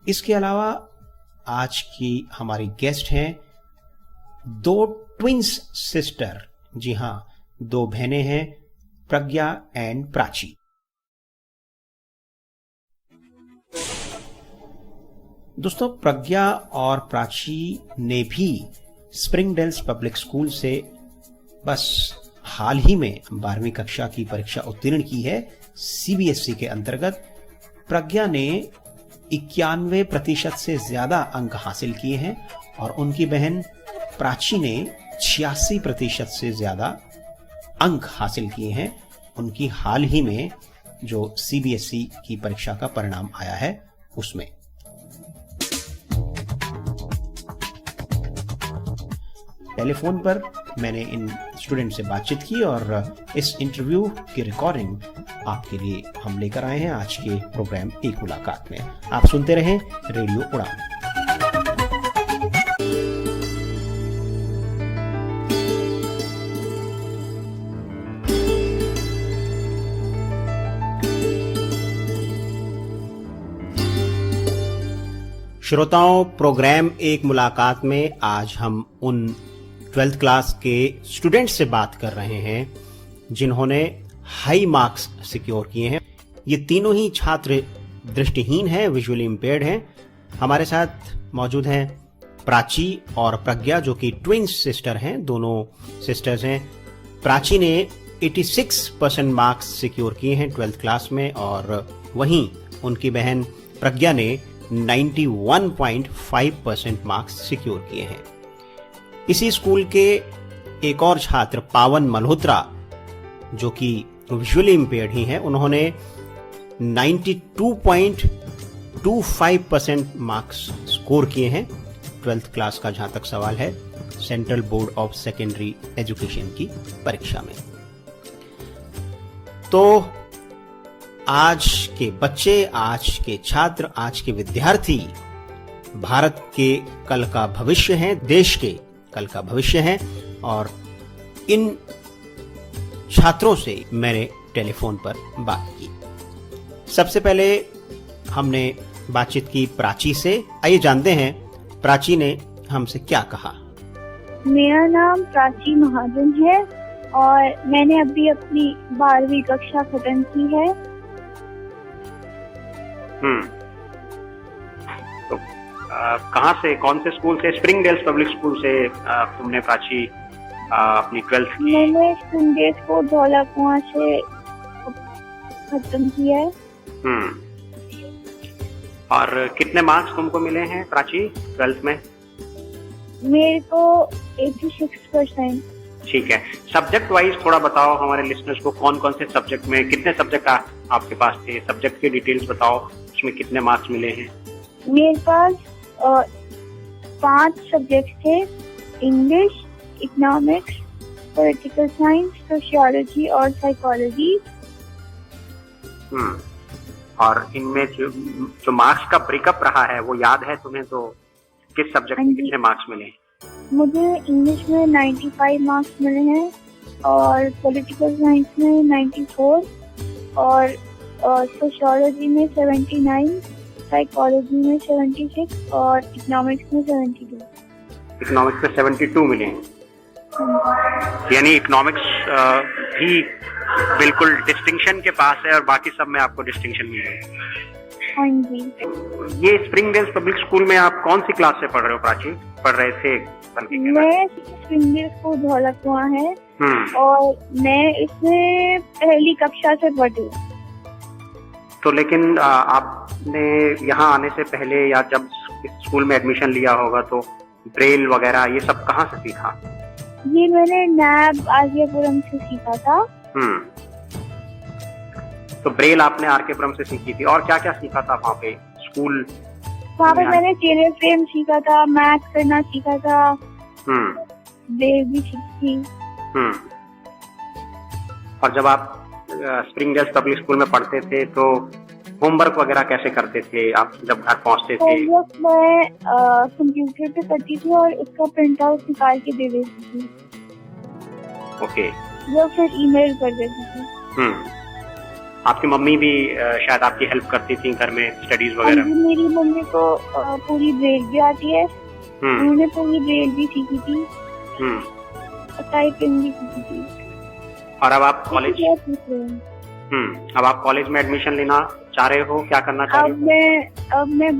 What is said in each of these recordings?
इसके अलावा आज की हमारी गेस्ट हैं दो ट्विंस सिस्टर। जी हां, दो बहनें हैं, प्रज्ञा एंड प्राची। दोस्तों, प्रज्ञा और प्राची ने भी स्प्रिंगडेल्स पब्लिक स्कूल से बस हाल ही में 12वीं कक्षा की परीक्षा उत्तीर्ण की है। सीबीएसई के अंतर्गत प्रज्ञा ने 91% से ज्यादा अंक हासिल किए हैं और उनकी बहन प्राची ने 86% से ज्यादा अंक हासिल किए हैं। उनकी हाल ही में जो सीबीएसई की परीक्षा का परिणाम आया है उसमें। टेलीफोन पर मैंने इन स्टूडेंट से बातचीत की और इस इंटरव्यू की रिकॉर्डिंग आपके लिए हम लेकर आए हैं आज के प्रोग्राम एक मुलाकात में। आप सुनते रहें रेडियो उड़ान। श्रोताओं, प्रोग्राम एक मुलाकात में आज हम उन 12th क्लास के स्टूडेंट से बात कर रहे हैं जिन्होंने हाई मार्क्स सिक्योर किए हैं। ये तीनों ही छात्र दृष्टिहीन हैं, विजुअली इंपेयर्ड हैं। हमारे साथ मौजूद हैं प्राची और प्रज्ञा, जो कि ट्विंस सिस्टर हैं, दोनों सिस्टर्स हैं। प्राची ने 86% मार्क्स सिक्योर किए हैं 12th क्लास में और वहीं उनकी बहन प्रज्ञा ने 91.5% मार्क्स सिक्योर किए हैं। इसी स्कूल के एक और छात्र पावन मल्होत्रा, जो कि विजुअली इंपेयर्ड ही हैं, उन्होंने 92.25% मार्क्स स्कोर किए हैं 12th क्लास का, जहां तक सवाल है central board of secondary education की परीक्षा में। तो आज के बच्चे, आज के छात्र, आज के विद्यार्थी भारत के कल का भविष्य हैं, देश के कल का भविष्य हैं और इन छात्रों से मैंने टेलीफोन पर बात की। सबसे पहले हमने बातचीत की प्राची से। आइए जानते हैं प्राची ने हमसे क्या कहा। मेरा नाम प्राची महाजन है और मैंने अभी अपनी 12वीं कक्षा खत्म की है। तो कहाँ से, कौन से स्कूल से? स्प्रिंगडेल्स पब्लिक स्कूल से तुमने प्राची अपनी 12th की? मैंने स्प्रिंगडेल्स को धौला कुआं से खत्म किया है। और कितने मार्क्स तुमको मिले हैं प्राची 12th में? मेरे को 86%। ठीक है। सब्जेक्ट वाइज थोड़ा बताओ हमारे लिसनर्स को, कौन कौन से सब्जेक्ट में कितने सब्जेक्ट आपके पास थे? सब्जेक्ट की डिटेल्स बताओ, उसमें कितने मार्क्स मिले हैं? मेरे पास 5 सब्जेक्ट थे, English, economics, political science, sociology और साइकोलॉजी। और इनमें जो मार्क्स का ब्रेकअप रहा है वो याद है तुम्हें? तो किस सब्जेक्ट में कितने मार्क्स मिले? मुझे इंग्लिश में 95 मार्क्स मिले हैं और पॉलिटिकल साइंस में 94 और सोशियोलॉजी में 79, साइकोलॉजी में 76 और इकोनॉमिक्स में 72। इकोनॉमिक्स में 72 मिले हैं, यानी इकोनॉमिक्स भी बिल्कुल डिस्टिंक्शन के पास है और बाकी सब में आपको डिस्टिंक्शन मिले हैं। हाँ जी। ये स्प्रिंगडेल्स पब्लिक स्कूल में आप कौन सी क्लास से पढ़ रहे हो प्राची? पढ़ रहे थे? मैं स्प्रिंगडेल्स को धौला कुआं है और मैं इसमें पहली कक्षा से पढ़ी हूँ। तो लेकिन आपने यहाँ आने से पहले या जब स्कूल में एडमिशन लिया होगा तो ब्रेल वगैरह ये सब कहाँ से सीखा? ये मैंने नैब आर्यपुरम से सीखा था। तो ब्रेल आपने आर्यपुरम से सीखी थी, और क्या क्या सीखा था वहाँ पे स्कूल? वहाँ पे मैंने टेलर फ्रेम सीखा था, मैथ करना सीखा था, ब्रेल भी सीखी। और जब आप स्प्रिंगडेल्स पब्लिक स्कूल में पढ़ते थे तो होमवर्क वगैरह कैसे करते थे आप जब घर पहुँचते थे? होमवर्क मैं कंप्यूटर पे करती थी और उसका प्रिंट आउट निकाल के दे देती थी। ओके। या फिर ईमेल कर देती थी। आपकी मम्मी भी शायद आपकी हेल्प करती थी घर में स्टडीज वगैरह? मेरी मम्मी को पूरी ब्रेल भी आती है, उन्होंने पूरी ब्रेल भी सीखी थी, टाइपिंग भी सीखी थी। और अब आप कॉलेज में एडमिशन लेना चाह रहे हो, क्या करना चाह रहे हो? अब मैं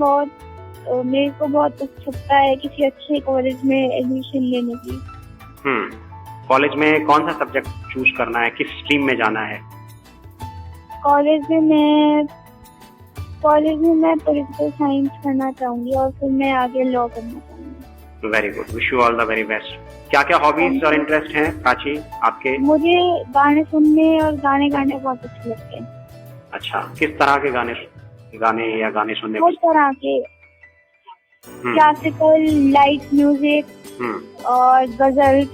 मेरे को बहुत उत्सुकता है किसी अच्छे कॉलेज में एडमिशन लेने की। कॉलेज में कौन सा सब्जेक्ट चूज करना है, किस स्ट्रीम में जाना है? कॉलेज में मैं पॉलिटिकल साइंस करना चाहूंगी और फिर मैं आगे लॉ करना चाहूंगी। Very good, wish you all the very best. क्या क्या हॉबीज और इंटरेस्ट हैं प्राची आपके? मुझे गाने सुनने और गाने गाने बहुत अच्छे लगते हैं। अच्छा, किस तरह के गाने या गाने सुनने? बहुत तरह के, क्लासिकल, लाइट म्यूजिक और गजल।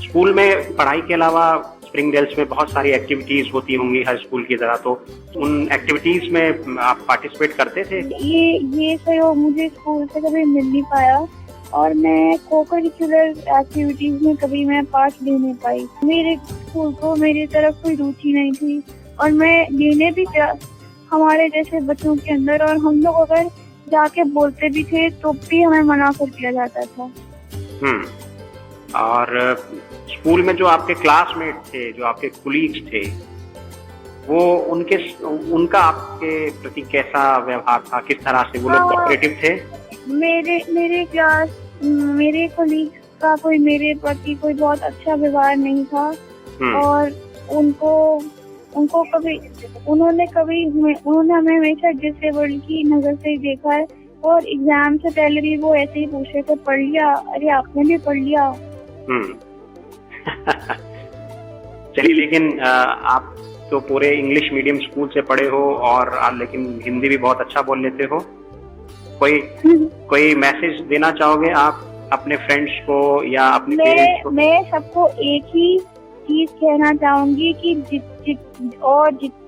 स्कूल में पढ़ाई के अलावा स्प्रिंगडेल्स में बहुत सारी एक्टिविटीज होती होंगी हर स्कूल की तरह, तो उन एक्टिविटीज में आप पार्टिसिपेट करते थे? ये सहयोग मुझे स्कूल से कभी मिल नहीं पाया और मैं को करिकुलर एक्टिविटीज में कभी मैं पार्ट ले नहीं पाई। मेरे स्कूल को मेरी तरफ कोई रुचि नहीं थी और मैं लेने भी हमारे जैसे बच्चों के अंदर, और हम लोग अगर जाके बोलते भी थे तो भी हमें मना कर दिया जाता था। और स्कूल में जो आपके क्लासमेट थे, जो आपके कुलीग्स थे, वो उनका आपके प्रति कैसा व्यवहार था, किस तरह से वो लोग कोऑपरेटिव थे? मेरे कोलीग्स का कोई मेरे प्रति कोई बहुत अच्छा व्यवहार नहीं था और उन्होंने हमें हमेशा डिसेबल्ड की नजर से ही देखा है और एग्जाम से पहले भी वो ऐसे ही पूछ रहे थे, पढ़ लिया? अरे आपने भी पढ़ लिया? चलिए, लेकिन आप तो पूरे इंग्लिश मीडियम स्कूल से पढ़े हो और लेकिन हिंदी भी बहुत अच्छा बोल लेते हो। कोई मैसेज देना चाहोगे आप अपने फ्रेंड्स को या अपने पेरेंट्स को? मैं सबको एक ही चीज कहना चाहूंगी कि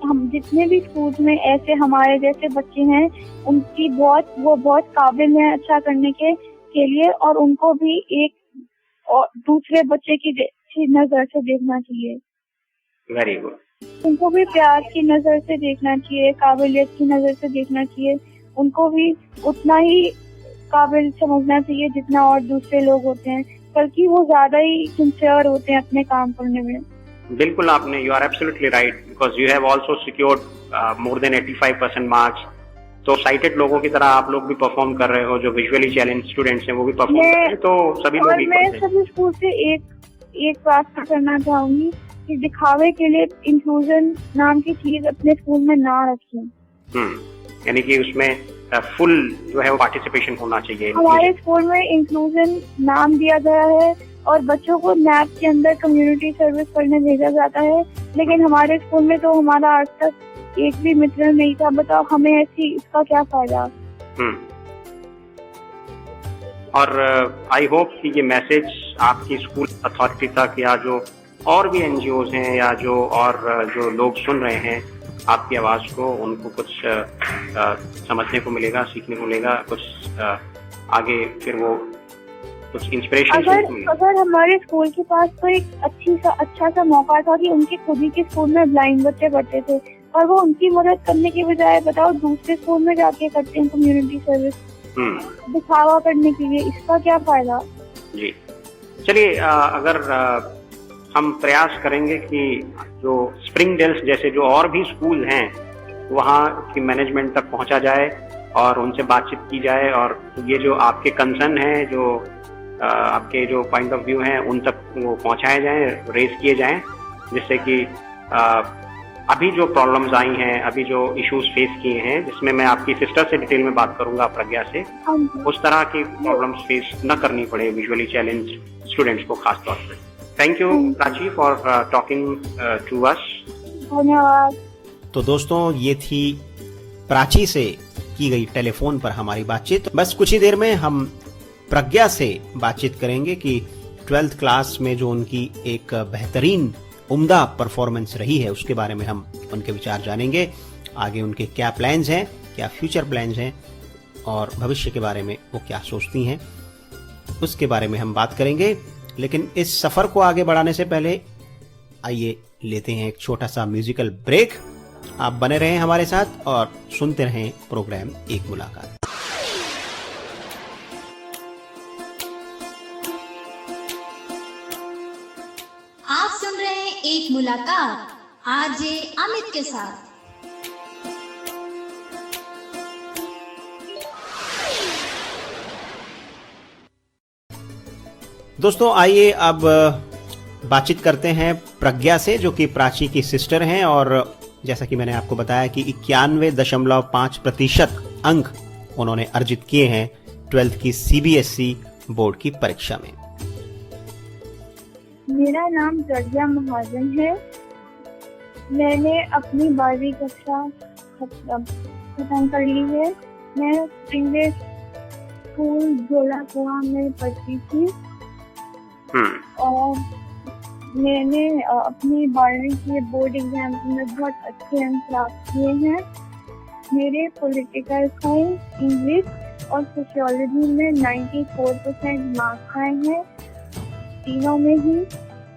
हम जितने भी स्कूल में ऐसे हमारे जैसे बच्चे हैं, वो बहुत काबिल हैं अच्छा करने के लिए, और उनको भी एक और दूसरे बच्चे की नजर से देखना चाहिए। Very good. उनको भी प्यार की नजर से देखना चाहिए, काबिलियत की नजर से देखना चाहिए, उनको भी उतना ही काबिल समझना चाहिए जितना और दूसरे लोग होते हैं, बल्कि वो ज्यादा ही सिंसियर होते हैं अपने काम करने में। बिल्कुल, आपने you are absolutely right, because you have also secured more than 85% marks. तो साइटेड लोगों की तरह आप लोग भी परफॉर्म कर रहे हो, जो विजुअली चैलेंज स्टूडेंट्स हैं वो भी परफॉर्म कर रहे हैं, तो सभी लोग। मैं सभी स्कूल से एक बात करना चाहूंगी कि दिखावे के लिए इंक्लूजन नाम की चीज अपने स्कूल में ना रखें। यानी कि उसमें फुल जो है वो पार्टिसिपेशन होना चाहिए। हमारे स्कूल में इंक्लूजन नाम दिया गया है और बच्चों को नैप के अंदर कम्युनिटी सर्विस करने भेजा जाता है, लेकिन हमारे स्कूल में तो हमारा आज तक एक भी मित्र नहीं था। बताओ हमें इसका क्या फायदा? और आई होप कि ये मैसेज आपकी स्कूल अथॉरिटी तक, या जो और भी एनजीओज हैं, या जो लोग सुन रहे हैं आपकी आवाज को, उनको कुछ समझने को मिलेगा, सीखने को मिलेगा, कुछ आगे फिर वो कुछ इंस्पिरेशन। अगर हमारे स्कूल के पास तो एक अच्छा सा मौका था कि उनके खुद ही के स्कूल में ब्लाइंड बच्चे पढ़ते थे और वो उनकी मदद करने के बजाय बताओ दूसरे स्कूल में जाके करते हैं कम्युनिटी सर्विस दिखावा करने के लिए, इसका क्या फायदा? जी चलिए, अगर हम प्रयास करेंगे कि जो स्प्रिंगडेल्स जैसे जो और भी स्कूल हैं वहाँ की मैनेजमेंट तक पहुँचा जाए और उनसे बातचीत की जाए, और ये जो आपके कंसर्न हैं, जो आपके जो पॉइंट ऑफ व्यू हैं, उन तक वो पहुँचाए जाएं, रेज किए जाएं, जिससे कि अभी जो प्रॉब्लम्स आई हैं, अभी जो इश्यूज फेस किए हैं, जिसमें मैं आपकी सिस्टर से डिटेल में बात करूंगा, प्रज्ञा से, उस तरह की प्रॉब्लम्स फेस न करनी पड़े विजुअली चैलेंज स्टूडेंट्स को खास तौर पे। Thank you Prachi for talking to us. धन्यवाद। तो दोस्तों, ये थी प्राची से की गई टेलीफोन पर हमारी बातचीत। बस कुछ ही देर में हम प्रज्ञा से बातचीत करेंगे कि 12th क्लास में जो उनकी एक बेहतरीन उम्दा परफॉर्मेंस रही है उसके बारे में हम उनके विचार जानेंगे। आगे उनके क्या प्लान्स हैं, क्या फ्यूचर प्लान्स हैं और भविष्य के बारे में वो क्या सोचती हैं, उसके बारे में हम बात करेंगे। लेकिन इस सफर को आगे बढ़ाने से पहले आइए लेते हैं एक छोटा सा म्यूजिकल ब्रेक। आप बने रहें हमारे साथ और सुनते रहें प्रोग्राम एक मुलाकात। आप सुन रहे हैं एक मुलाकात आरजे अमित के साथ। दोस्तों आइए अब बातचीत करते हैं प्रज्ञा से, जो कि प्राची की सिस्टर हैं और जैसा कि मैंने आपको बताया कि 91.5% अंक उन्होंने अर्जित किए हैं 12th की सीबीएसई बोर्ड की परीक्षा में। मेरा नाम प्रज्ञा महाजन है। मैंने अपनी 12वीं कक्षा खत्म कर ली है। मैं स्प्रिंगडेल स्कूल झोला कुआं में पढ़ती थी और मैंने अपनी 12वीं के बोर्ड एग्जाम में बहुत अच्छे अंक प्राप्त किए हैं। मेरे पॉलिटिकल साइंस, इंग्लिश और सोशियोलॉजी में 94% मार्क्स आए हैं तीनों में ही,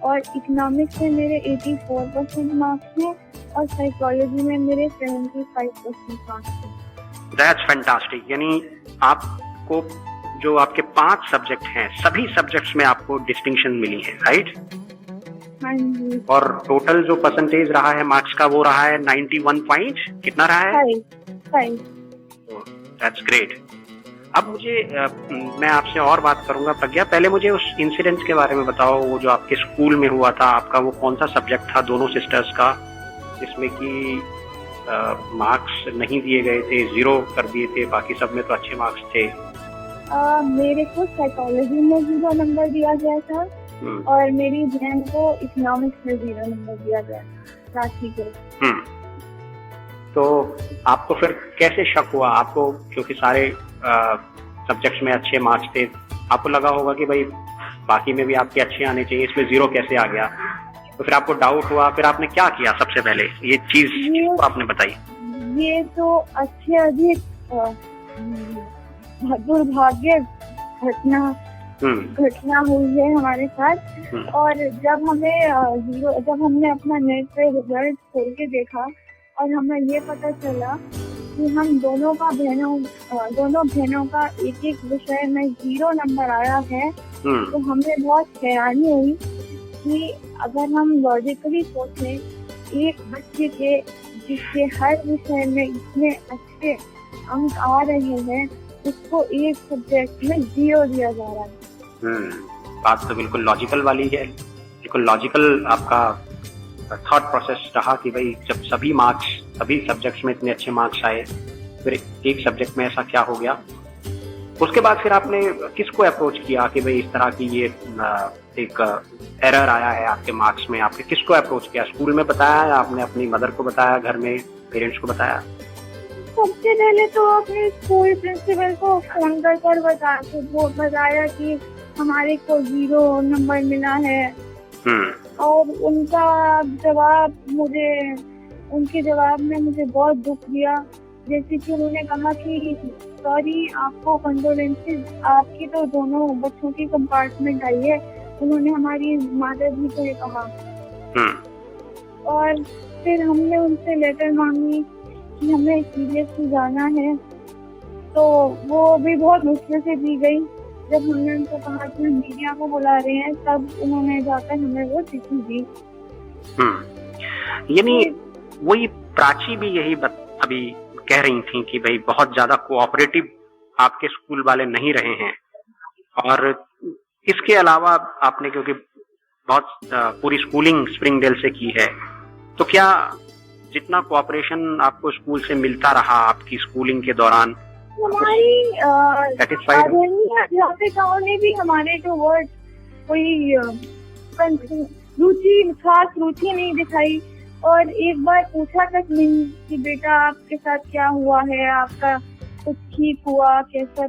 और इकोनॉमिक्स में मेरे 84% मार्क्स हैं और साइकोलॉजी में मेरे 75% मार्क्स हैं। That's fantastic. यानी आपको जो आपके 5 सब्जेक्ट हैं, सभी सब्जेक्ट्स में आपको डिस्टिंक्शन मिली है, राइट? हाँ जी। और टोटल जो परसेंटेज रहा है मार्क्स का वो रहा है 91 पॉइंट, कितना रहा है? 5। That's great. अब मुझे मैं आपसे और बात करूंगा प्रज्ञा। पहले मुझे उस इंसिडेंट के बारे में बताओ, वो जो आपके स्कूल में हुआ था, आपका वो कौन सा सब्जेक्ट था दोनों सिस्टर्स का जिसमें कि मार्क्स नहीं दिए गए थे, 0 कर दिए थे, बाकी सब में तो अच्छे मार्क्स थे? मेरे को साइकोलॉजी में 0 नंबर दिया गया था और मेरी बहन को इकोनॉमिक्स में 0 नंबर दिया गया था, राशि को। तो आपको फिर कैसे शक हुआ? आपको क्योंकि सारे सब्जेक्ट्स में अच्छे मार्क्स थे, आपको लगा होगा कि भाई बाकी में भी आपके अच्छे आने चाहिए, इसमें 0 कैसे आ गया? तो फिर आपको डाउट हुआ, फिर आपने क्या किया? सबसे पहले ये चीज आपने बताई। ये तो अच्छे अधिक दुर्भाग्य घटना हुई है हमारे साथ। और जब हमने अपना नेट पे रिजल्ट खोल के देखा और हमें ये पता चला कि हम दोनों बहनों का एक विषय में 0 नंबर आया है, तो हमें बहुत हैरानी हुई कि अगर हम लॉजिकली सोचें, एक बच्चे के जिसके हर विषय में इतने अच्छे अंक आ रहे हैं, उसको एक सब्जेक्ट में 0 दिया जा रहा है। बात तो बिल्कुल लॉजिकल वाली है। बिल्कुल लॉजिकल आपका थॉट प्रोसेस रहा कि भाई जब सभी सब्जेक्ट्स में इतने अच्छे मार्क्स आए, फिर एक सब्जेक्ट में ऐसा क्या हो गया? उसके बाद फिर आपने किसको अप्रोच किया कि भाई इस तरह की ये एक एरर आया है आपके मार्क्स में? आपने किसको अप्रोच किया? स्कूल में बताया या आपने अपनी मदर को बताया, घर में पेरेंट्स को बताया? सबसे पहले तो अपने स्कूल प्रिंसिपल को फोन कर बताया कि हमारे को 0 नंबर मिला है। और उनके जवाब में मुझे बहुत दुख दिया। जैसे कि उन्होंने कहा कि सॉरी, आपको कंडोलेंसेस, आपकी तो दोनों बच्चों की कंपार्टमेंट आई है, उन्होंने हमारी माता जी को ये कहा। और फिर हमने उनसे लेटर मांगी कि हमें सीरियसली जाना है, तो वो भी बहुत मुश्किल से दी गई। जब हमने उनको कहा कि हम मीडिया को बुला रहे हैं, तब उन्होंने जाकर हमें वो चिट्ठी दी। यानी वही प्राची भी यही अभी कह रही थी कि भाई बहुत ज्यादा कोऑपरेटिव आपके स्कूल वाले नहीं रहे हैं। और इसके अलावा आपने क्योंकि बहुत पूरी स्कूलिंग स्प्रिंगडेल से की है, तो क्या जितना कोऑपरेशन आपको स्कूल से मिलता रहा आपकी स्कूलिंग के दौरान, हमारी अध्यापिकाओं ने भी हमारे जो वर्ड कोई खास रुचि नहीं दिखाई। और एक बार पूछा तक नहीं कि बेटा आपके साथ क्या हुआ है, आपका कुछ ठीक हुआ, कैसा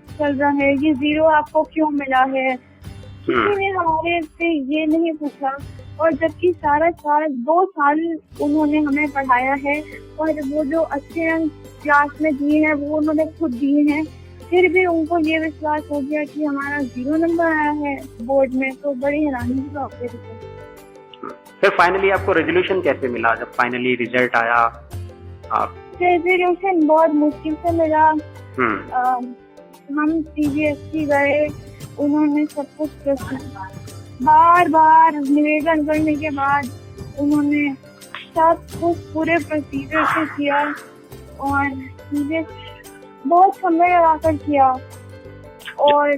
चल रहा है, ये 0 आपको क्यों मिला है, किसी ने हमारे से ये नहीं पूछा। और जबकि सारा साल 2 साल उन्होंने हमें पढ़ाया है और वो जो अच्छे अंक क्लास में दिए हैं वो उन्होंने खुद दिए हैं, फिर भी उनको ये विश्वास हो गया कि हमारा 0 नंबर आया है बोर्ड में, तो बड़ी हैरानी की बात है। फिर फाइनली आपको रेजोल्यूशन कैसे मिला जब फाइनली रिजल्ट आया? आप रेजोल्यूशन बहुत मुश्किल से मिला। हम CBSE गए, उन्होंने सब कुछ बार बार निवेदन करने के बाद उन्होंने सब कुछ पूरे प्रोसीजर से किया और मुझे बहुत समय लगाकर किया। और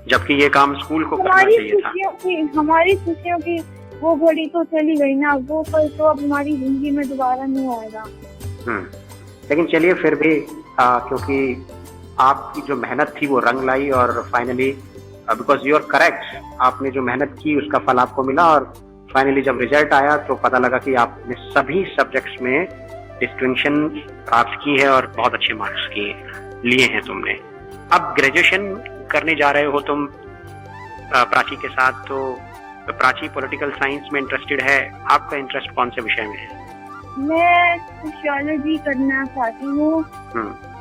जबकि ये काम स्कूल को करना चाहिए था। हमारी खुशियों की वो घड़ी तो चली गई ना, वो पल तो अब हमारी जिंदगी में दोबारा नहीं आएगा। लेकिन चलिए फिर भी क्योंकि आपकी जो मेहनत थी वो रंग लाई और finally because you are correct, आपने जो मेहनत की उसका फल आपको मिला और फाइनली जब रिजल्ट आया तो पता लगा कि आपने सभी सब्जेक्ट्स में डिस्टिंक्शन प्राप्त की है और बहुत अच्छे मार्क्स लिए हैं तुमने। अब ग्रेजुएशन करने जा रहे हो तुम प्राची के साथ, तो प्राची पॉलिटिकल साइंस में इंटरेस्टेड है। आपका इंटरेस्ट कौन से विषय में है? मैं सोशियोलॉजी करना चाहती हूँ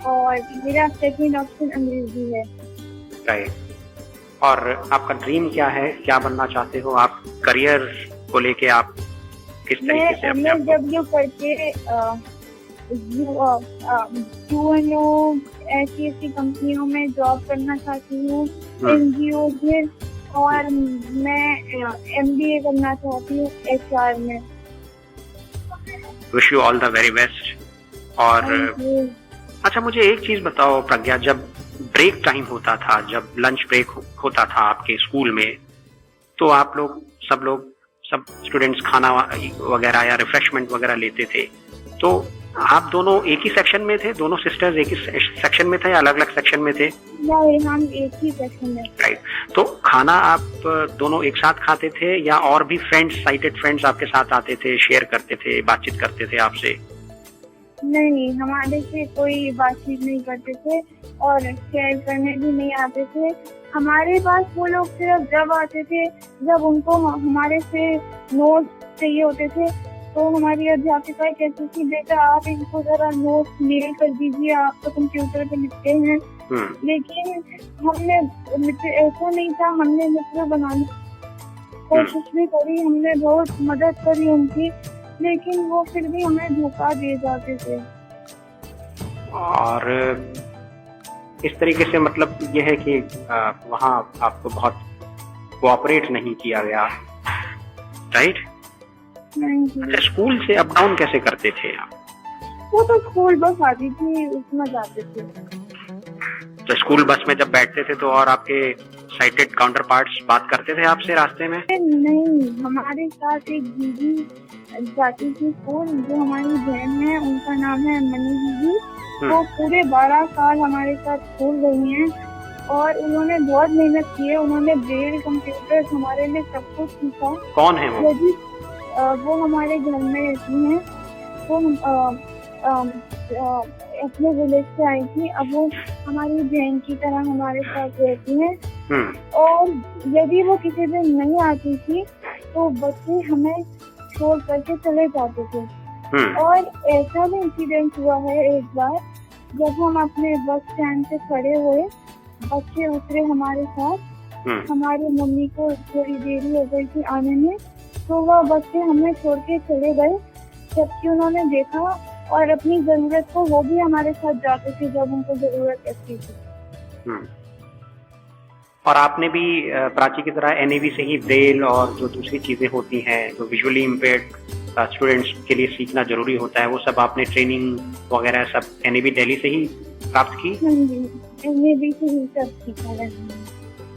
और मेरा सेकंड ऑप्शन अंग्रेजी है। राइट। और आपका ड्रीम क्या है, क्या बनना चाहते हो आप? करियर को लेके आप किस तरीके से अपने आप MSW करके UNO ऐसी कंपनियों में जॉब करना चाहती हूँ, NGO में, और मैं MBA करना चाहती हूँ HR में। Wish you all the very best. और अच्छा मुझे एक चीज बताओ प्रज्ञा, जब ब्रेक टाइम होता था, जब लंच ब्रेक होता था आपके स्कूल में, तो आप लोग सब स्टूडेंट्स खाना वगैरह या रिफ्रेशमेंट वगैरह लेते थे, तो आप दोनों एक ही सेक्शन में थे? दोनों सिस्टर्स एक ही सेक्शन में थे या अलग अलग सेक्शन में थे? नहीं, हम एक ही सेक्शन में। राइट। तो खाना आप दोनों एक साथ खाते थे या और भी साइटेड फ्रेंड्स आपके साथ आते थे, शेयर करते थे, बातचीत करते थे आपसे? नहीं, हमारे से कोई बातचीत नहीं करते थे और शेयर करने भी नहीं आते थे। हमारे पास वो लोग सिर्फ जब आते थे जब उनको हमारे से नोट्स चाहिए होते थे, तो हमारी अध्यापिका कहती थी बेटा आप इनको जरा नोट्स मेल कर दीजिए, आप तो कंप्यूटर पे लिखते हैं। लेकिन हमने ऐसा नहीं था, हमने मित्र बनाने की कोशिश भी करी, हमने बहुत मदद करी उनकी, लेकिन वो फिर भी हमें धोखा दे जाते थे। और इस तरीके से मतलब ये है कि वहाँ आपको बहुत कोऑपरेट नहीं किया गया, राइट? अच्छा, स्कूल से अप डाउन कैसे करते थे आप? वो तो स्कूल बस आती थी, उसमें जाते थे। तो स्कूल बस में जब बैठते थे तो और आपके साइटेड काउंटर पार्ट्स बात करते थे आपसे रास्ते में? नहीं, हमारे साथ एक दीदी जाती थी स्कूल, जो हमारी बहन है, उनका नाम है मनी दीदी। वो पूरे 12 साल हमारे साथ स्कूल गई हैं और उन्होंने बहुत मेहनत की है। उन्होंने ब्रेल, कंप्यूटर हमारे लिए सब कुछ सीखा। कौन है वो? वो हमारे घर में रहती हैं। वो अपने विलेज से आई थी, अब वो हमारी बहन की तरह हमारे साथ रहती हैं। और यदि वो किसी दिन नहीं आती थी तो बच्चे हमें छोड़ करके चले जाते थे। और ऐसा भी इंसिडेंट हुआ है एक बार, जब हम अपने बस स्टैंड पे खड़े हुए, बच्चे उतरे हमारे साथ, हमारी मम्मी को थोड़ी देरी हो गई थी आने में, तो वह बच्चे हमें छोड़ के चले गए, जबकि उन्होंने देखा और अपनी जरूरत को वो भी हमारे साथ जाते थे जब उनको जरूरत लगती थी। और आपने भी प्राची की तरह NAV से ही ब्रेल और जो दूसरी चीजें होती हैं जो विजुअली इम्पेयर्ड स्टूडेंट्स के लिए सीखना जरूरी होता है, वो सब आपने ट्रेनिंग वगैरह सब NAV दिल्ली से ही प्राप्त की? NAV से ही सब सीखा है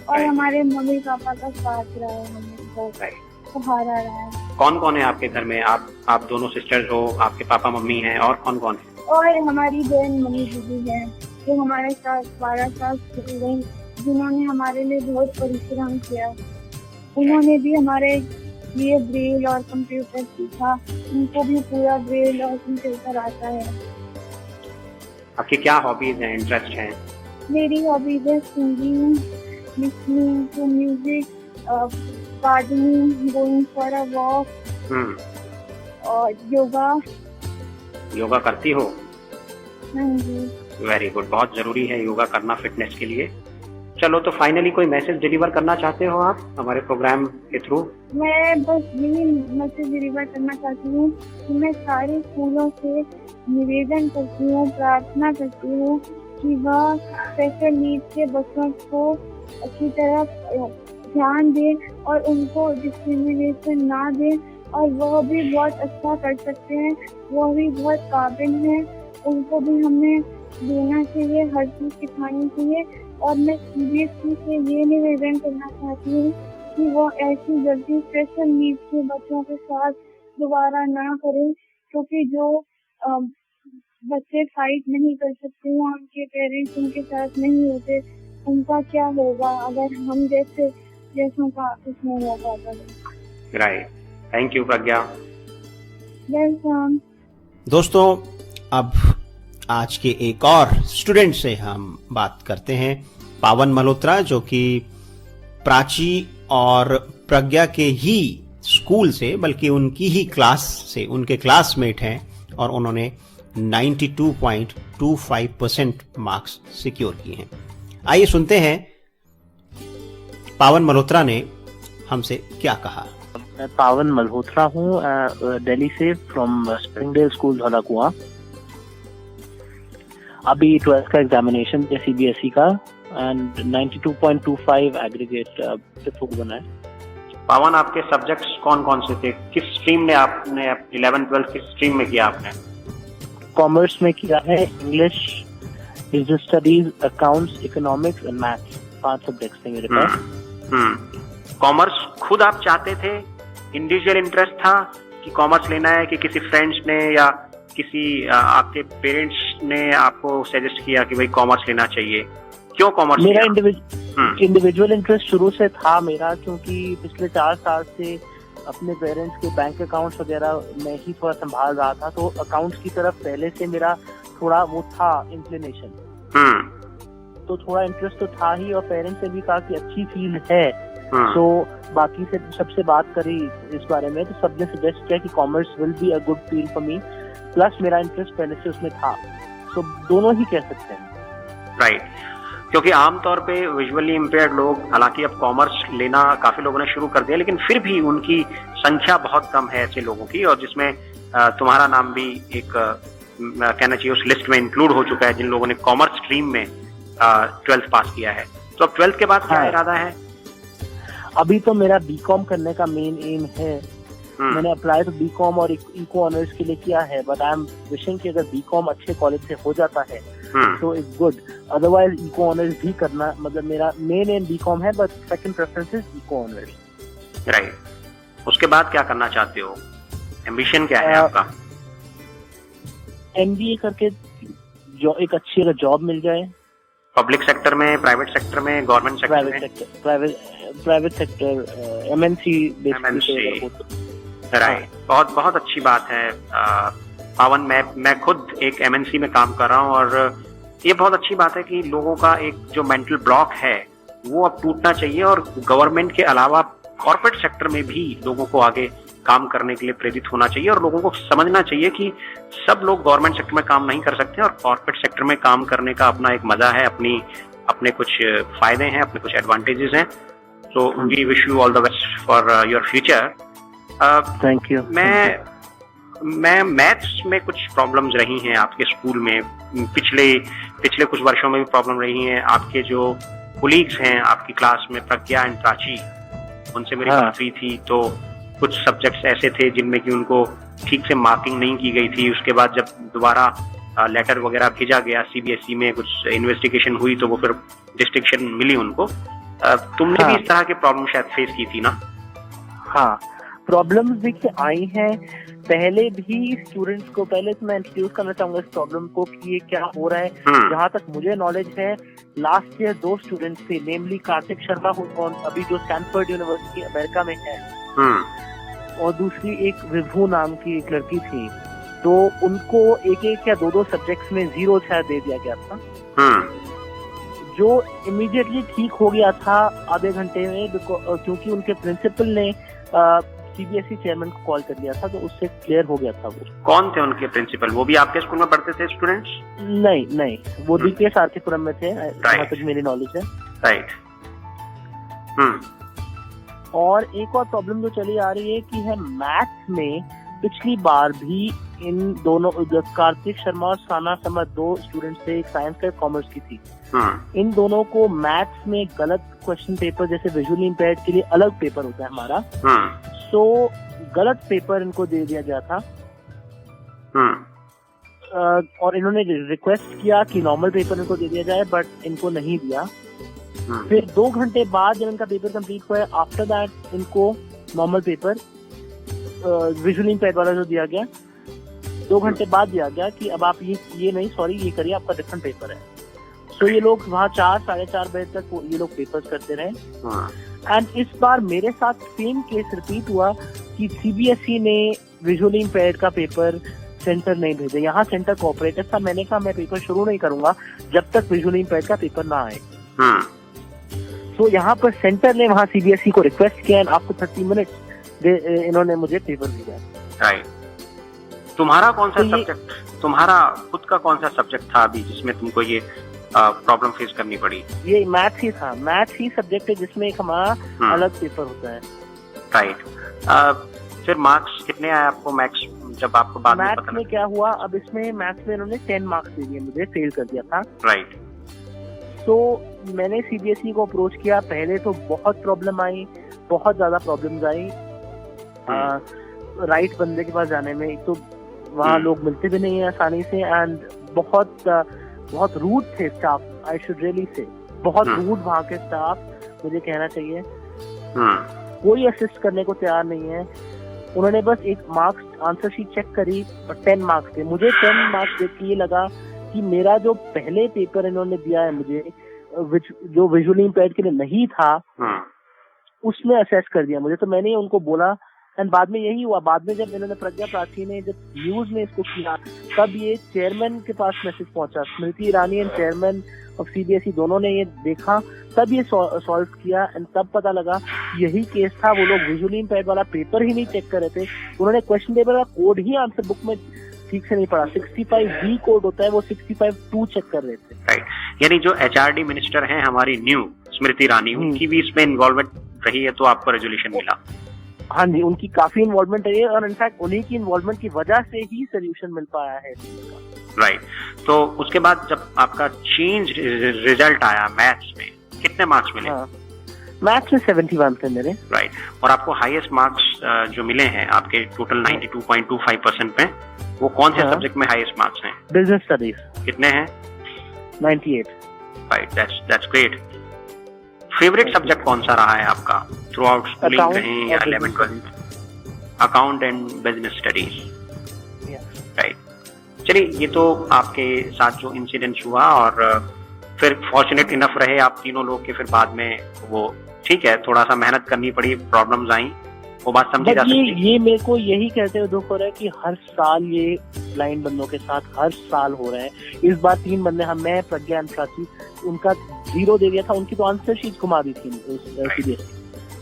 और हमारे मम्मी पापा का साथ रहा है, हमें सहारा रहा है। कौन कौन है आपके घर में? आप दोनों सिस्टर्स हो, आपके पापा मम्मी हैं, और कौन कौन है? और हमारी बहन मनी दीदी है, जो हमारे साथ 12 साल स्कूल गई, जिन्होंने हमारे लिए बहुत परिश्रम किया। उन्होंने भी हमारे लिए ब्रेल और कंप्यूटर सीखा, उनको भी पूरा ब्रेल और कंप्यूटर आता है। आपकी क्या हॉबीज हैं, इंटरेस्ट हैं? मेरी हॉबीज है singing, listening to music, gardening, going for a walk और योगा। योगा करती हो? हाँ जी। वेरी गुड, बहुत जरूरी है योगा करना फिटनेस के लिए। चलो, तो फाइनली कोई मैसेज डिलीवर करना चाहते हो आप हमारे प्रोग्राम के थ्रू? मैं बस यही मैसेज डिलीवर करना चाहती हूँ कि मैं सारे स्कूलों से निवेदन करती हूँ, प्रार्थना करती हूँ कि वह स्पेशल नीड्स के बच्चों को अच्छी तरह ध्यान दें और उनको डिस्क्रिमिनेशन ना दें, और वह भी बहुत अच्छा कर सकते हैं, वह भी बहुत काबिल हैं, उनको भी हमें देना चाहिए, हर चीज़ सिखानी चाहिए। और मैं सीबीएसई से ये निवेदन करना चाहती हूँ कि वो ऐसी गलती स्पेशल नीड्स के बच्चों के साथ दोबारा ना करें, क्योंकि जो बच्चे फाइट नहीं कर सकते हैं, उनके पेरेंट्स उनके साथ नहीं होते, उनका क्या होगा अगर हम जैसों का कुछ नहीं हो पाता। Right, thank you Pragya. Welcome. दोस्तों, अब आज के एक और स्टूडेंट से हम बात करते हैं, पावन मल्होत्रा, जो कि प्राची और प्रज्ञा के ही स्कूल से, बल्कि उनकी ही क्लास से, उनके क्लासमेट हैं, और उन्होंने 92.25% मार्क्स सिक्योर किए हैं। आइए सुनते हैं पावन मल्होत्रा ने हमसे क्या कहा। मैं पावन मल्होत्रा हूँ, दिल्ली से, फ्रॉम स्प्रिंगडेल स्कूल धौलाकुआं। अभी 12th का एग्जामिनेशन है सीबीएसई का, एंड 92.25 एग्रीगेट रिपोर्ट बना है। पावन, आपके सब्जेक्ट्स कौन कौन से थे? किस स्ट्रीम में आपने 11th-12th किस स्ट्रीम में किया आपने? कॉमर्स में किया है, English, business studies, accounts, economics and maths, 5 subjects थे मेरे पास। कॉमर्स खुद आप चाहते थे, इंडिविजुअल इंटरेस्ट था कि कॉमर्स लेना है, कि किसी फ्रेंड्स ने या किसी आपके पेरेंट्स ने आपको सजेस्ट किया कि भाई कॉमर्स लेना चाहिए? क्यों कॉमर्स? मेरा इंडिविजुअल इंटरेस्ट शुरू से था मेरा, क्योंकि पिछले 4 साल से अपने पेरेंट्स के बैंक अकाउंट्स वगैरह मैं ही थोड़ा संभाल रहा था, तो अकाउंट्स की तरफ पहले से मेरा थोड़ा वो था इंक्लिनेशन, तो थोड़ा इंटरेस्ट तो था ही, और पेरेंट्स ने भी कहा कि अच्छी फील्ड है। तो बाकी से सबसे बात करी इस बारे में, तो सबने सजेस्ट किया कि commerce will be a good field for me, plus मेरा इंटरेस्ट पहले से उसमें था, तो दोनों ही कह सकते हैं। राइट, क्योंकि आमतौर पे विजुअली इम्पेयर्ड लोग, हालांकि अब कॉमर्स लेना काफी लोगों ने शुरू कर दिया, लेकिन फिर भी उनकी संख्या बहुत कम है ऐसे लोगों की, और जिसमें तुम्हारा नाम भी एक कहना चाहिए उस लिस्ट में इंक्लूड हो चुका है जिन लोगों ने कॉमर्स स्ट्रीम में 12th पास किया है। तो अब 12th के बाद क्या इरादा है? अभी तो मेरा बीकॉम करने का मेन एम है। मैंने अप्लाई तो बीकॉम और इको ऑनर्स के लिए किया है, बट आई एम विशिंग कि अगर बीकॉम अच्छे कॉलेज से हो जाता है तो it's good, otherwise eco honours भी करना, मतलब मेरा मेन एम बीकॉम है, but second preference is eco honours. Right, उसके बाद क्या करना चाहते हो? एम्बिशन क्या है आपका? एमबीए करके जो एक अच्छी अगर जॉब मिल जाए, पब्लिक सेक्टर में, प्राइवेट सेक्टर में, गवर्नमेंट सेक्टर में? Private sector, MNC basically. Right, बहुत बहुत अच्छी बात है पावन। मैं खुद एक एमएनसी में काम कर रहा हूँ, और ये बहुत अच्छी बात है कि लोगों का एक जो मेंटल ब्लॉक है वो अब टूटना चाहिए, और गवर्नमेंट के अलावा कॉर्पोरेट सेक्टर में भी लोगों को आगे काम करने के लिए प्रेरित होना चाहिए, और लोगों को समझना चाहिए कि सब लोग गवर्नमेंट सेक्टर में काम नहीं कर सकते, और कॉर्पोरेट सेक्टर में काम करने का अपना एक मजा है, अपने कुछ फायदे हैं, अपने कुछ एडवांटेजेस हैं। So we wish you all the best for your future. Thank you. मैं मैथ्स में कुछ प्रॉब्लम्स रही हैं आपके स्कूल में, पिछले कुछ वर्षों में भी प्रॉब्लम रही हैं। आपके जो कोलीग्स हैं आपकी क्लास में, प्रज्ञा एंड प्राची, उनसे मेरी बात हुई थी, तो कुछ सब्जेक्ट्स ऐसे थे जिनमें कि उनको ठीक से मार्किंग नहीं की गई थी। उसके बाद जब दोबारा लेटर वगैरह भेजा गया सीबीएसई में, कुछ इन्वेस्टिगेशन हुई, तो वो फिर डिस्टिंक्शन मिली उनको। तुमने भी इस तरह के प्रॉब्लम शायद फेस की थी ना? हाँ, प्रॉब्लम्स देखिए आई हैं पहले भी स्टूडेंट्स को। पहले तो मैं इंट्रोड्यूस करना चाहूंगा इस प्रॉब्लम को कि ये क्या हो रहा है। जहाँ तक मुझे नॉलेज है, लास्ट ईयर 2 स्टूडेंट्स थे, नेमली कार्तिक शर्मा अभी जो स्टैनफोर्ड यूनिवर्सिटी अमेरिका में है, और दूसरी एक विभू नाम की एक लड़की थी, तो उनको एक या 2 सब्जेक्ट्स में 0 शायद दे दिया गया था, जो इमीडिएटली ठीक हो गया था आधे घंटे में, क्योंकि उनके प्रिंसिपल ने सीबीएसई चेयरमैन को कॉल कर दिया था, तो उससे क्लियर हो गया था वो। कौन थे उनके प्रिंसिपल? वो भी आपके स्कूल में पढ़ते थे स्टूडेंट्स? नहीं, वो डीपीएस आरकेपुरम में थे, जहाँ तक मेरी नॉलेज है। राइट। और एक और प्रॉब्लम जो चली आ रही है कि है मैथ्स में पिछली बार भी इन दोनों कार्तिक शर्मा और साना समर 2 स्टूडेंट्स थे, एक साइंस का कॉमर्स की थी। इन दोनों को मैथ्स में गलत क्वेश्चन पेपर, जैसे विजुअली इम्पेयर्ड के लिए अलग पेपर होता है हमारा, तो गलत पेपर इनको दे दिया गया था। और इन्होंने रिक्वेस्ट किया कि नॉर्मल पेपर इनको दे दिया जाए, बट इनको नहीं दिया। फिर 2 घंटे बाद जब इनका पेपर कंप्लीट हुआ, आफ्टर दैट इनको नॉर्मल पेपर विजुअली इम्पेयर्ड वाला जो दिया गया 2 घंटे बाद दिया गया कि अब आप ये नहीं, सॉरी, ये करिए, आपका डिफरेंट पेपर है। तो ये लोग वहाँ 4 साढ़े 4 बजे तक ये लोग पेपर्स करते रहे। एंड इस बार मेरे साथ सेम केस रिपीट हुआ कि सीबीएसई ने विजुअली इम्पेयर्ड का पेपर सेंटर नहीं भेजे। यहाँ सेंटर कोऑपरेटिव था। मैंने कहा मैं पेपर शुरू नहीं करूंगा जब तक विजुअली इम्पेयर्ड का पेपर ना आए। तो यहाँ पर सेंटर ने वहाँ सीबीएसई को रिक्वेस्ट किया, आपको 30 मिनट इन्होंने मुझे पेपर दिया। राइट। तुम्हारा कौन सा सब्जेक्ट, तुम्हारा खुद का कौन सा सब्जेक्ट था अभी जिसमें तुमको ये प्रॉब्लम फेस करनी पड़ी? ये मैथ्स ही था। मैथ्स ही सब्जेक्ट है जिसमें एक हमारा अलग पेपर होता है। राइट। फिर मार्क्स कितने आए आपको मैथ्स जब आपको बाद में मैथ्स में क्या हुआ? अब इसमें मैथ्स में इन्होंने 10 मार्क्स दे दिए, मुझे फेल कर दिया था। राइट। तो मैंने सीबीएसई को अप्रोच किया। पहले तो बहुत प्रॉब्लम आई, बहुत ज्यादा प्रॉब्लम्स आई राइट बंदे के पास जाने में। तो वहाँ लोग मिलते भी नहीं है आसानी से, एंड बहुत रूड थे staff. I should really say बहुत रूड वहाँ के स्टाफ, मुझे कहना चाहिए। कोई असिस्ट करने को तैयार नहीं है। उन्होंने बस एक मार्क्स आंसर शीट चेक करी और 10 मार्क्स थे। मुझे 10 मार्क्स देख के ये लगा कि मेरा जो पहले पेपर इन्होंने दिया है मुझे, जो विजुअली इम्पेयर्ड के लिए नहीं था, उसमें असेस कर दिया मुझे। तो मैंने उनको बोला, एंड बाद में यही हुआ। बाद में जब इन्होंने प्रज्ञा प्राची ने जब न्यूज में इसको किया, तब ये चेयरमैन के पास मैसेज पहुंचा। Smriti Irani and chairman of CBSE दोनों ने ये देखा, तब ये सॉल्व किया। एंड तब पता लगा यही केस था। वो लोग विजुअली इम्पेयर्ड वाला पेपर ही नहीं चेक कर रहे थे, उन्होंने क्वेश्चन पेपर का कोड ही आंसर बुक में ठीक से नहीं पढ़ा। 65B कोड होता है, वो 65(2) चेक कर रहे थे। राइट। यानी जो एचआरडी मिनिस्टर हैं हमारी न्यू स्मृति ईरानी, उनकी भी इसमें इन्वॉल्वमेंट रही है, तो आपको रेजोल्यूशन मिला? हाँ जी, उनकी काफी इन्वॉल्वमेंट है, और इनफैक्ट उन्हीं की इन्वॉल्वमेंट की वजह से ही सोल्यूशन मिल पाया है। राइट। तो उसके बाद जब आपका चेंज रिजल्ट आया मैथ्स में, कितने मार्क्स मिले? मैथ्स में 71 थे मेरे। राइट। और आपको हाईएस्ट मार्क्स जो मिले हैं आपके टोटल 92.25% में, वो कौन से सब्जेक्ट में हाईएस्ट मार्क्स हैं? Business studies. कितने हैं? 98। Right, that's great. Favourite subject कौन सा रहा है आपका थ्रू आउट स्कूलिंग कहीं या 11th-12th? Account and business studies. Right. चलिए, ये तो आपके साथ जो इंसिडेंट हुआ, और फिर फॉर्चुनेट इनफ रहे आप तीनों लोग के, फिर बाद में वो ठीक है, थोड़ा सा मेहनत करनी पड़ी, प्रॉब्लम्स आई, वो बात समझी जा सकती है। ये मेरे को यही कहते हुए दुख हो रहा है कि हर साल ये ब्लाइंड बंदों के साथ हर साल हो रहा है। इस बार 3 बंदे, हम, मैं, प्रज्ञा एंड प्राची, उनका 0 दे दिया था। उनकी तो आंसर शीट घुमा दी थी।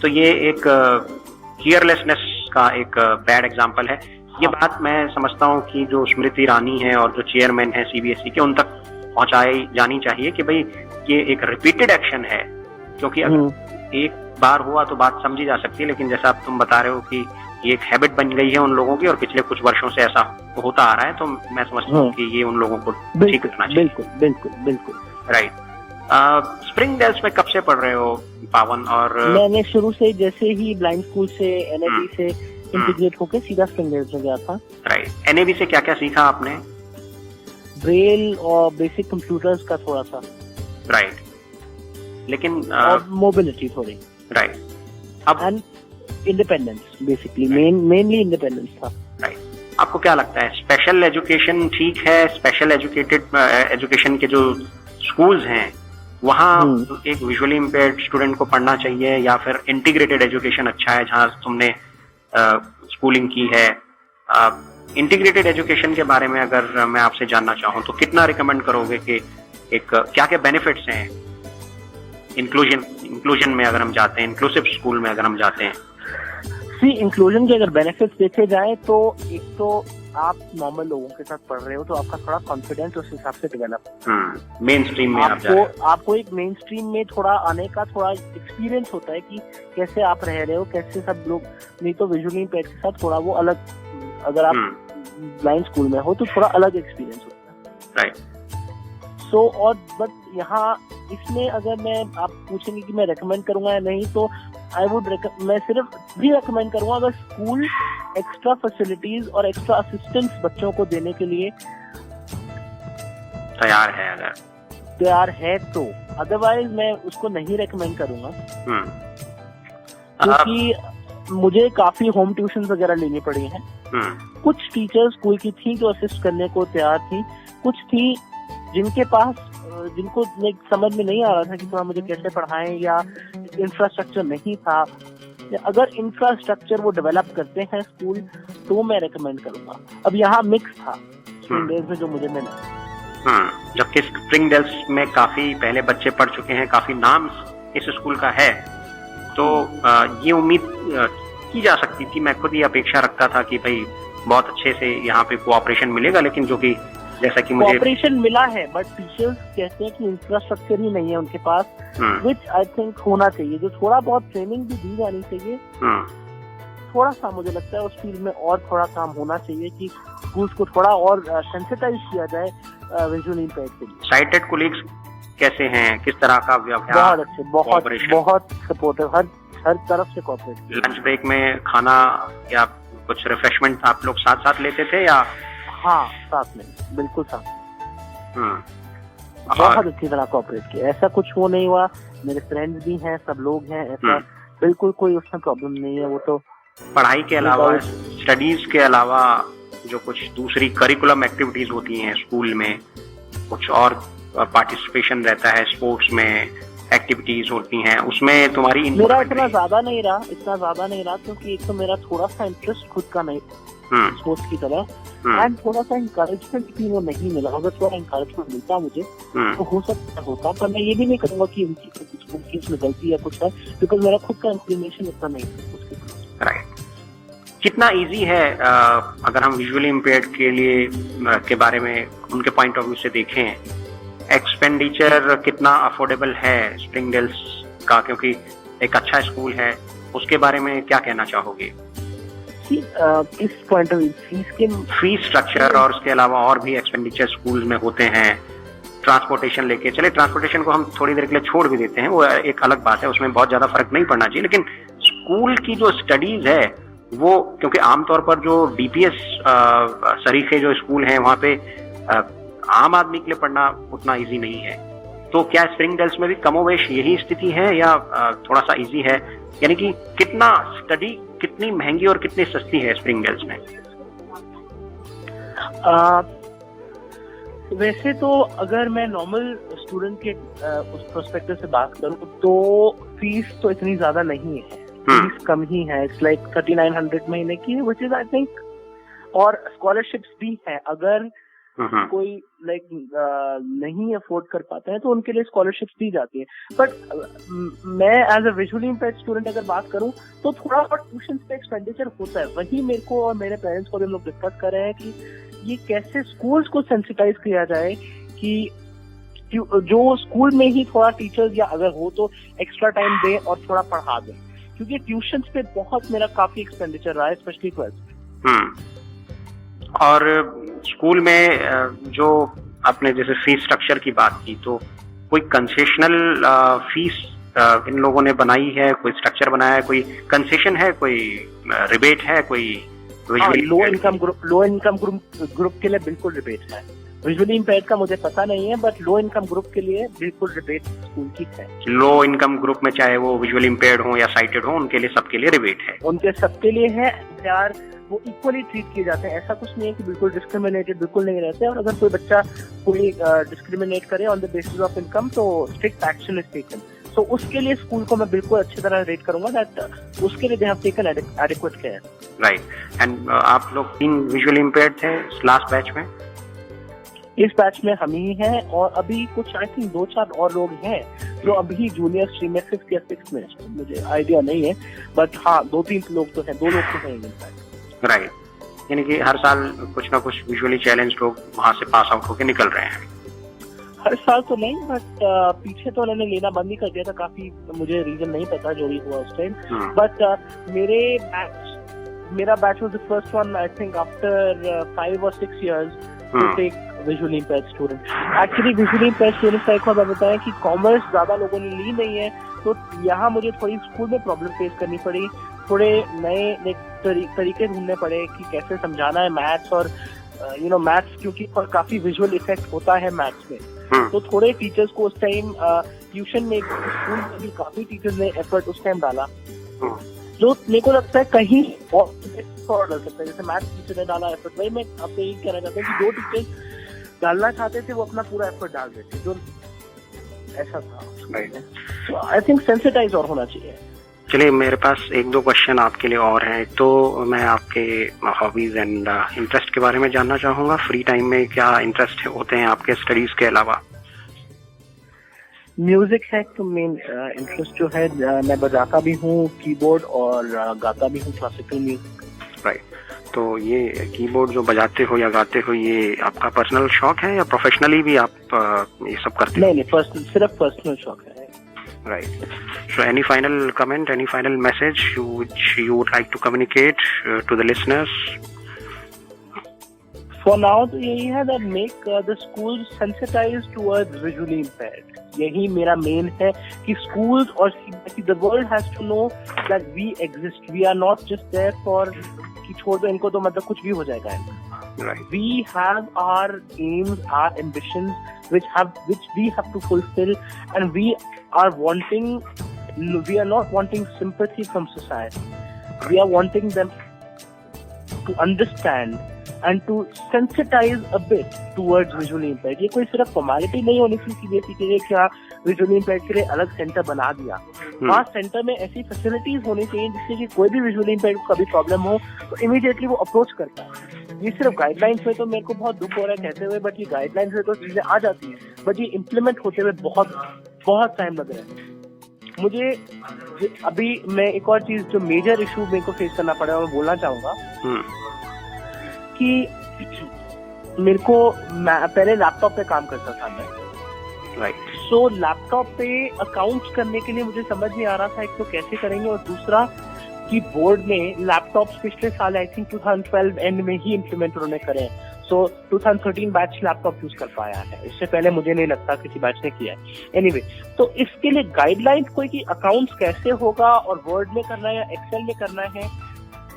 तो ये एक केयरलेसनेस का एक बैड एग्जांपल है। ये बात मैं समझता हूँ कि जो स्मृति ईरानी है और जो चेयरमैन है सीबीएसई के, उन तक पहुंचाई जानी चाहिए कि भाई ये एक रिपीटेड एक्शन है, क्योंकि अगर एक बार हुआ तो बात समझी जा सकती है, लेकिन जैसा आप तुम बता रहे हो कि ये एक हैबिट बन गई है उन लोगों की, और पिछले कुछ वर्षों से ऐसा होता आ रहा है, तो मैं समझता हूँ कि ये उन लोगों को ठीक करना चाहिए। बिल्कुल बिल्कुल बिल्कुल। राइट। स्प्रिंग डेल्स में कब से पढ़ रहे हो पावन? और मैंने शुरू से, जैसे ही ब्लाइंड स्कूल से एनएबी से इंटीग्रेट होकर सीधा स्प्रिंग डेल्स में गया था। राइट। एनएबी से क्या क्या सीखा आपने? ब्रेल और बेसिक कंप्यूटर्स का थोड़ा सा। राइट। लेकिन और मोबिलिटी थोड़ी। राइट। अब इंडिपेंडेंस, बेसिकली मेनली इंडिपेंडेंस था। राइट। आपको क्या लगता है, स्पेशल एजुकेशन ठीक है? स्पेशल एजुकेशन के जो स्कूल्स हैं वहाँ एक विजुअली इम्पेयर्ड स्टूडेंट को पढ़ना चाहिए, या फिर इंटीग्रेटेड एजुकेशन अच्छा है जहाँ तुमने स्कूलिंग की है? इंटीग्रेटेड एजुकेशन के बारे में अगर मैं आपसे जानना चाहूँ तो कितना रिकमेंड करोगे कि एक क्या क्या बेनिफिट्स हैं इंक्लूजन में अगर हम जाते हैं, इंक्लूसिव स्कूल में अगर हम जाते हैं? इंक्लूजन के अगर बेनिफिट्स देखे जाए तो एक तो आप नॉर्मल लोगों के साथ पढ़ रहे हो तो आपका थोड़ा कॉन्फिडेंस उस हिसाब से डेवलप, मेन स्ट्रीम में आपको एक मेन स्ट्रीम में थोड़ा आने का थोड़ा एक्सपीरियंस होता है कि कैसे आप रह रहे हो, कैसे सब लोग। नहीं तो विजुअली इम्पेयर्ड के साथ थोड़ा वो अलग, अगर आप ब्लाइंड स्कूल में हो तो थोड़ा अलग एक्सपीरियंस होता है। राइट। सो और बट यहाँ इसमें अगर मैं आप पूछेंगे कि मैं रेकमेंड करूंगा या नहीं, तो मैं सिर्फ भी रेकमेंड करूंगा अगर स्कूल एक्स्ट्रा फैसिलिटीज और एक्स्ट्रा असिस्टेंस बच्चों को देने के लिए तैयार है तो, अदरवाइज मैं उसको नहीं रेकमेंड करूंगा। क्योंकि मुझे काफी होम ट्यूशन वगैरह लेनी पड़ी हैं। कुछ टीचर स्कूल की थी जो असिस्ट करने को तैयार थी, कुछ थी जिनको समझ में नहीं आ रहा था कि थोड़ा मुझे कैसे पढ़ाएं, या इंफ्रास्ट्रक्चर नहीं था। अगर इंफ्रास्ट्रक्चर वो डेवलप करते हैं स्कूल तो मैं रेकमेंड करूंगा। अब यहाँ मिक्स था स्प्रिंगडेल्स में जो मुझे मिला। जबकि स्प्रिंगडेल्स में काफी पहले बच्चे पढ़ चुके हैं, काफी नाम इस स्कूल का है, तो ये उम्मीद की जा सकती थी, मैं खुद ही अपेक्षा रखता था कि भाई बहुत अच्छे से यहाँ पे कोऑपरेशन मिलेगा, लेकिन जो कि जैसा कि मुझे कोऑपरेशन मिला है, बट टीचर्स कहते हैं कि इंफ्रास्ट्रक्चर ही नहीं है उनके पास, विच आई थिंक होना चाहिए। जो थोड़ा बहुत ट्रेनिंग भी दी जानी चाहिए, थोड़ा सा मुझे लगता है उस फील्ड में और थोड़ा काम होना चाहिए कि स्कूल्स को थोड़ा और सेंसिटाइज किया जाए विजुअली इम्पेयर्ड के लिए। साइटेड कोलीग्स कैसे हैं, किस तरह का व्यवहार? बहुत अच्छे, बहुत सपोर्टिव, हर तरफ से कोऑपरेट। लंच ब्रेक में खाना या कुछ रिफ्रेशमेंट आप लोग साथ साथ लेते थे या? हाँ, साथ में, बिल्कुल साथ। बहुत अच्छी तरह कोऑपरेट किया, ऐसा कुछ वो नहीं हुआ। मेरे फ्रेंड्स भी हैं, सब लोग हैं, ऐसा बिल्कुल कोई उसमें प्रॉब्लम नहीं है। वो तो पढ़ाई के अलावा, स्टडीज के अलावा जो कुछ दूसरी करिकुलम एक्टिविटीज होती हैं स्कूल में, कुछ और पार्टिसिपेशन रहता है स्पोर्ट्स में, एक्टिविटीज होती हैं, उसमें तुम्हारी मेरा इतना ज्यादा नहीं रहा क्योंकि एक तो मेरा थोड़ा सा इंटरेस्ट खुद का नहीं स्पोर्ट्स की तरह, एंड थोड़ा सा इंकरेजमेंट भी वो नहीं मिला। अगर थोड़ा इंकरेजमेंट मिलता मुझे तो हो सकता होता, पर मैं ये भी नहीं कहूँगा कि उनकी इसमें गलती है कुछ है, बिकॉज मेरा खुद का इंक्लिनेशन इतना नहीं है। राइट। कितना इजी है अगर हम विजुअली इम्पेयर्ड के लिए के बारे में उनके पॉइंट ऑफ व्यू से देखें, एक्सपेंडिचर कितना अफोर्डेबल है स्प्रिंगडेल्स का, क्योंकि एक अच्छा स्कूल है, उसके बारे में क्या कहना चाहोगे? इस point of view fees structure और उसके अलावा और भी एक्सपेंडिचर स्कूल में होते हैं, ट्रांसपोर्टेशन लेके चले, ट्रांसपोर्टेशन को हम थोड़ी देर के लिए छोड़ भी देते हैं, वो एक अलग बात है, उसमें बहुत ज्यादा फर्क नहीं पड़ना चाहिए, लेकिन स्कूल की जो स्टडीज है वो, क्योंकि आमतौर पर जो डीपीएस सरीखे जो स्कूल हैं वहाँ पे आम आदमी के लिए पढ़ना उतना इजी नहीं है, तो क्या स्प्रिंगडेल्स में भी कमोवेश यही स्थिति है या थोड़ा सा इजी है? यानी कि कितना स्टडी कितनी महंगी और कितनी सस्ती है स्प्रिंगडेल्स में? वैसे तो अगर मैं नॉर्मल स्टूडेंट के उस पर्सपेक्टिव से बात करूं तो फीस तो इतनी ज्यादा नहीं है, फीस कम ही है, इट्स लाइक 3900 महीने की है, व्हिच इज आई थिंक, और स्कॉलरशिप्स भी है। अगर कोई नहीं अफोर्ड कर पाते हैं तो उनके लिए स्कॉलरशिप्स दी जाती है। बट मैं as a visually impaired student अगर बात करूं तो थोड़ा बहुत ट्यूशन पे एक्सपेंडिचर होता है। वही मेरे को और मेरे पेरेंट्स को भी हम लोग डिस्कस कर रहे हैं कि ये कैसे स्कूल्स को सेंसिटाइज किया जाए कि जो स्कूल में ही थोड़ा टीचर्स या अगर हो तो एक्स्ट्रा टाइम दे और थोड़ा पढ़ा दे, क्योंकि ट्यूशन पे बहुत मेरा काफी एक्सपेंडिचर रहा है, स्पेशली 12th। और स्कूल में जो आपने जैसे फीस स्ट्रक्चर की बात की, तो कोई कंसेशनल फीस इन लोगों ने बनाई है, कोई स्ट्रक्चर बनाया है, कोई कंसेशन है, कोई रिबेट है, कोई? लो इनकम ग्रुप के लिए बिल्कुल रिबेट है। विजुअली इम्पेयर्ड का मुझे पता नहीं है, बट लो इनकम ग्रुप के लिए बिल्कुल रिबेट स्कूल की है। लो इनकम ग्रुप में चाहे वो विजुअली इम्पेयर्ड हो या साइटेड हो, उनके लिए सबके लिए रिबेट है। उनके सबके लिए है यार, वो इक्वली ट्रीट किए जाते हैं। ऐसा कुछ नहीं है कि बिल्कुल डिस्क्रिमिनेटेड बिल्कुल नहीं रहते, और अगर कोई बच्चा कोई डिस्क्रिमिनेट करे on the basis of income तो स्ट्रिक्ट एक्शन इज टेकन। सो उसके लिए स्कूल को मैं बिल्कुल अच्छी तरह रेट करूंगा दैट उसके लिए they have taken adequate care. Right. And आप लोग 3 विजुअली इम्पेयर्ड थे लास्ट बैच में? इस बैच में हम ही हैं, और अभी कुछ आई थिंक 2-4 और लोग हैं जो अभी जूनियर स्ट्रीम में 5th या 6th में, मुझे आइडिया नहीं है, बट हाँ 2-3 लोग तो हैं, 2 लोग तो हैं। राइट। यानी कि हर साल कुछ ना कुछ विजुअली चैलेंज लोग वहाँ से पास आउट होकर निकल रहे हैं? हर साल तो नहीं, बट पीछे तो उन्होंने लेना बंद ही कर दिया था काफी, मुझे रीजन नहीं पता जो भी हुआ उस टाइम। बट मेरा batch was the first one I think after 5 or 6 years to take visually impaired student. Actually visually impaired students का एक और बताया कि कॉमर्स ज्यादा लोगों ने ली नहीं है, तो यहाँ मुझे थोड़ी स्कूल में प्रॉब्लम फेस करनी पड़ी, थोड़े नए तरीके ढूंढने पड़े कि कैसे समझाना है मैथ्स, और मैथ्स क्योंकि काफी विजुअल इफेक्ट होता है मैथ्स में, तो थोड़े टीचर्स को उस टाइम ट्यूशन में स्कूल में भी काफी टीचर्स ने एफर्ट उस टाइम डाला, जो मेरे को लगता है कहीं और डाल सकता है। जैसे मैथ्स टीचर ने डाला एफर्ट, वही मैं आपसे यही कहना चाहता हूँ कि जो टीचर्स डालना चाहते थे वो अपना पूरा एफर्ट डाल देते, जो ऐसा था। तो आई थिंक सेंसिटाइज और होना चाहिए। चलिए, मेरे पास 1-2 क्वेश्चन आपके लिए और हैं। तो मैं आपके हॉबीज एंड इंटरेस्ट के बारे में जानना चाहूँगा। फ्री टाइम में क्या इंटरेस्ट होते हैं आपके स्टडीज के अलावा? म्यूजिक है तो मेन इंटरेस्ट जो है, मैं बजाता भी हूँ कीबोर्ड और गाता भी हूँ क्लासिकल म्यूजिक। राइट, तो ये कीबोर्ड जो बजाते हो या गाते हो, ये आपका पर्सनल शौक है या प्रोफेशनली भी आप ये सब करते हो? नहीं, सिर्फ पर्सनल शौक है। Right. So any final comment, any final message which you would like to communicate to the listeners? For now तो यही है that make the schools sensitized towards visually impaired. यही मेरा मेन है कि schools और the world has to know that we exist. We are not just there for कि छोड़ दो इनको तो मतलब कुछ भी हो जाएगा इनका। Right. We have our aims, our ambitions, which we have to fulfill, and we are not wanting sympathy from society. We are wanting them to understand and to sensitize a bit towards visually impaired. ये कोई सिर्फ formality नहीं होनी चाहिए CBSE के लिए क्या visually impaired के लिए अलग सेंटर बना दिया। वहाँ सेंटर में ऐसी फैसिलिटीज होनी चाहिए जिससे कि कोई भी विजुअली इम्पेयर्ड को कभी प्रॉब्लम हो तो इमीडिएटली वो अप्रोच करता है। ये सिर्फ गाइडलाइंस में तो मेरे को बहुत दुख हो रहा है कहते हुए, बट ये गाइडलाइंस में तो चीजें आ जाती हैं, बट ये इम्प्लीमेंट होते हुए बहुत टाइम लग रहा है। मुझे अभी मैं एक और चीज जो मेजर इशू मेरे को फेस करना पड़ा है मैं बोलना चाहूंगा कि मेरे को पहले लैपटॉप पे काम करता था मैं। राइट। सो लैपटॉप पे अकाउंट्स करने के लिए मुझे समझ नहीं आ रहा था एक तो कैसे करेंगे, और दूसरा कि बोर्ड में लैपटॉप्स पिछले साल आई थिंक 2012 एंड में ही इम्प्लीमेंट उन्होंने करे। सो 2013 बैच लैपटॉप यूज कर पाया है, इससे पहले मुझे नहीं लगता किसी बैच ने किया है। एनीवे, तो इसके लिए गाइडलाइंस कोई कि अकाउंट्स कैसे होगा और वर्ड में करना है या एक्सेल में करना है,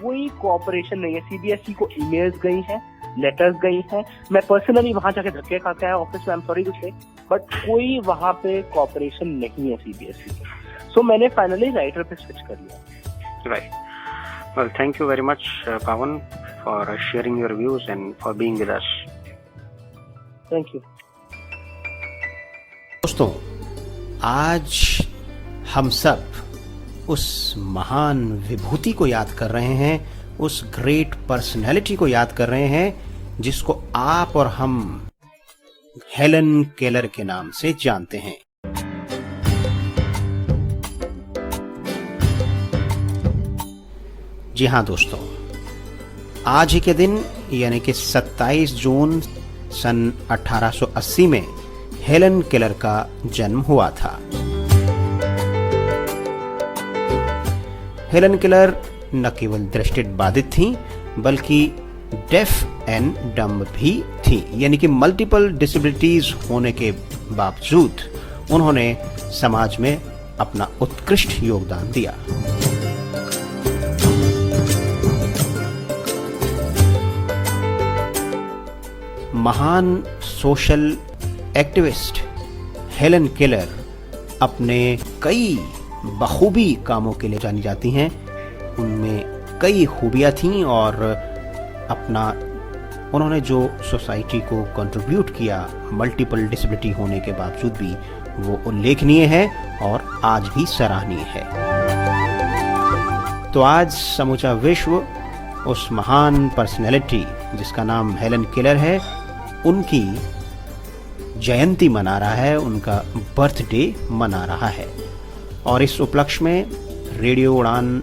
कोई कोऑपरेशन नहीं है। सीबीएसई को ईमेल्स गई हैं, लेटर्स गई हैं, मैं पर्सनली वहां जाके धक्के खा के आया ऑफिस में, आई एम सॉरी टू से, बट कोई वहां पे कोऑपरेशन नहीं है सीबीएसई के। सो मैंने फाइनली राइटर पे स्विच कर लिया। Right. Well, thank you very much, Pawan, for sharing your views and for being with us. Thank you. दोस्तों, आज हम सब उस महान विभूति को याद कर रहे हैं, उस ग्रेट पर्सनैलिटी को याद कर रहे हैं जिसको आप और हम हेलन केलर के नाम से जानते हैं। जी हाँ दोस्तों, आज ही के दिन यानी कि 27 जून सन 1880 में हेलन केलर का जन्म हुआ था। हेलन केलर न केवल दृष्टिबाधित थीं बल्कि डेफ एंड डम्ब भी थी, यानी कि मल्टीपल डिसेबिलिटीज होने के बावजूद उन्होंने समाज में अपना उत्कृष्ट योगदान दिया। महान सोशल एक्टिविस्ट हेलन केलर अपने कई बखूबी कामों के लिए जानी जाती हैं। उनमें कई खूबियां थीं और उन्होंने जो सोसाइटी को कंट्रीब्यूट किया मल्टीपल डिसेबिलिटी होने के बावजूद भी, वो उल्लेखनीय है और आज भी सराहनीय है। तो आज समूचा विश्व उस महान पर्सनैलिटी जिसका नाम हेलन केलर है, उनकी जयंती मना रहा है, उनका बर्थडे मना रहा है। और इस उपलक्ष्य में रेडियो उड़ान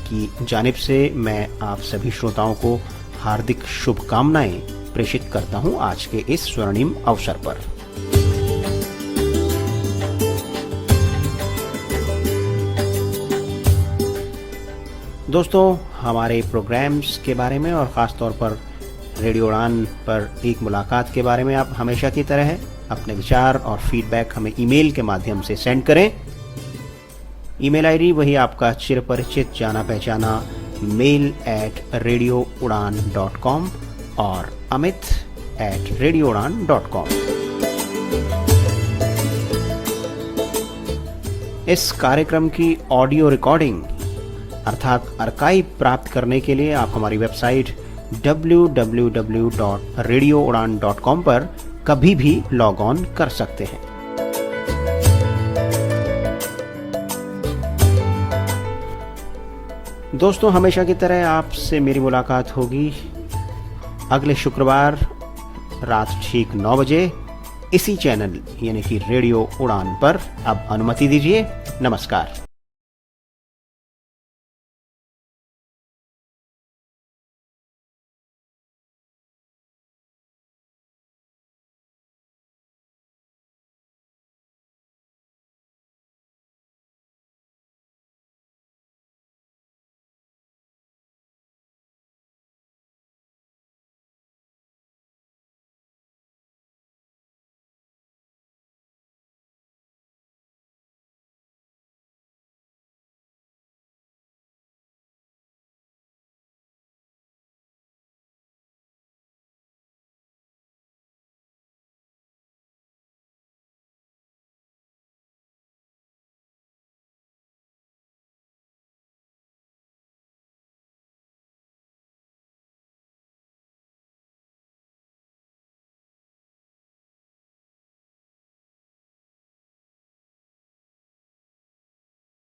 की जानिब से मैं आप सभी श्रोताओं को हार्दिक शुभकामनाएं प्रेषित करता हूं आज के इस स्वर्णिम अवसर पर। दोस्तों, हमारे प्रोग्राम्स के बारे में और ख़ास तौर पर रेडियो उड़ान पर एक मुलाकात के बारे में आप हमेशा की तरह अपने विचार और फीडबैक हमें ईमेल के माध्यम से सेंड करें। ईमेल आईडी वही आपका चिरपरिचित जाना पहचाना mail@radioudan.com और amit@radioudan.com। इस कार्यक्रम की ऑडियो रिकॉर्डिंग अर्थात आर्काइव प्राप्त करने के लिए आप हमारी वेबसाइट www.radioudan.com पर कभी भी लॉग ऑन कर सकते हैं। दोस्तों, हमेशा की तरह आपसे मेरी मुलाकात होगी अगले शुक्रवार रात ठीक 9 बजे इसी चैनल यानी कि रेडियो उड़ान पर। अब अनुमति दीजिए। नमस्कार।